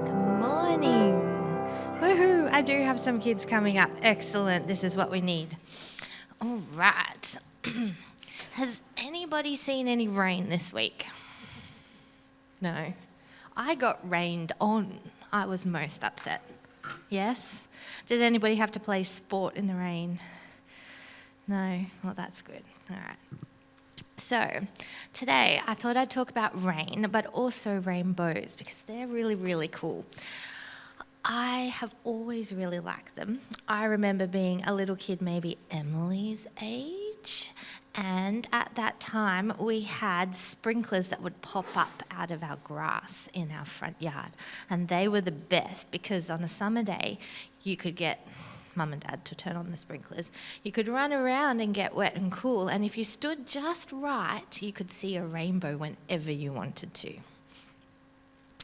Good morning. Woohoo, I do have some kids coming up. Excellent, this is what we need. All right. Has anybody seen any rain this week? No. I got rained on. I was most upset. Yes? Did anybody have to play sport in the rain? No? Well, that's good. All right. So, today I thought I'd talk about rain, but also rainbows, because they're really, really cool. I have always really liked them. I remember being a little kid, maybe Emily's age, and at that time we had sprinklers that would pop up out of our grass in our front yard, and they were the best because on a summer day you could get Mum and Dad to turn on the sprinklers. You could run around and get wet and cool, and if you stood just right, you could see a rainbow whenever you wanted to.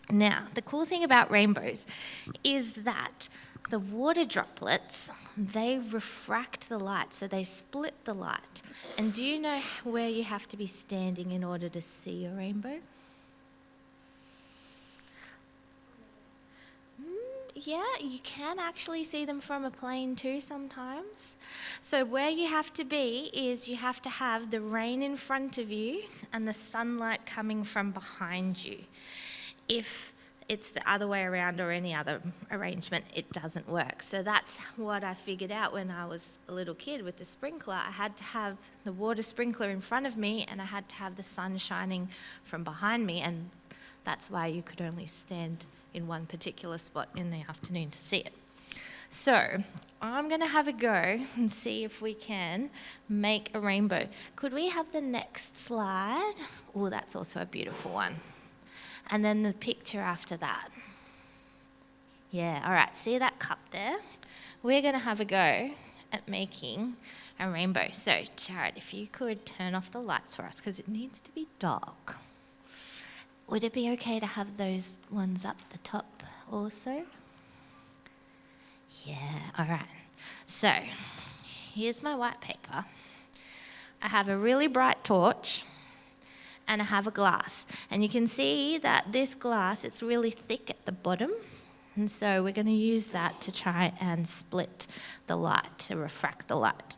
Now, the cool thing about rainbows is that the water droplets, they refract the light, so they split the light. And do you know where you have to be standing in order to see a rainbow? Yeah, you can actually see them from a plane too sometimes. So where you have to be is you have to have the rain in front of you and the sunlight coming from behind you. If it's the other way around or any other arrangement, it doesn't work. So that's what I figured out when I was a little kid with the sprinkler. I had to have the water sprinkler in front of me and I had to have the sun shining from behind me, and that's why you could only stand in one particular spot in the afternoon to see it. So I'm going to have a go and see if we can make a rainbow. Could we have the next slide? Oh, that's also a beautiful one. And then the picture after that. Yeah, all right, see that cup there? We're going to have a go at making a rainbow. So, Jared, if you could turn off the lights for us, because it needs to be dark. Would it be okay to have those ones up the top also? Yeah, all right. So, here's my white paper. I have a really bright torch, and I have a glass. And you can see that this glass, it's really thick at the bottom. And so we're going to use that to try and split the light, to refract the light.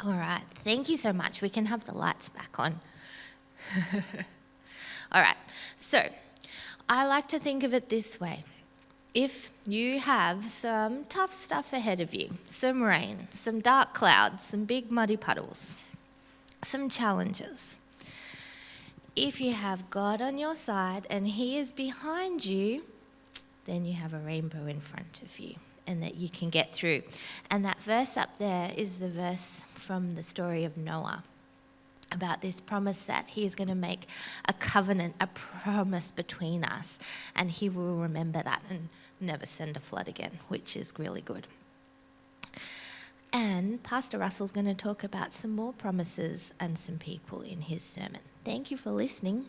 All right, thank you so much. We can have the lights back on. All right, so I like to think of it this way. If you have some tough stuff ahead of you, some rain, some dark clouds, some big muddy puddles, some challenges, if you have God on your side and He is behind you, then you have a rainbow in front of you and that you can get through. And that verse up there is the verse from the story of Noah, about this promise that He is going to make a covenant, a promise between us, and He will remember that and never send a flood again, which is really good. And Pastor Russell's going to talk about some more promises and some people in his sermon. Thank you for listening.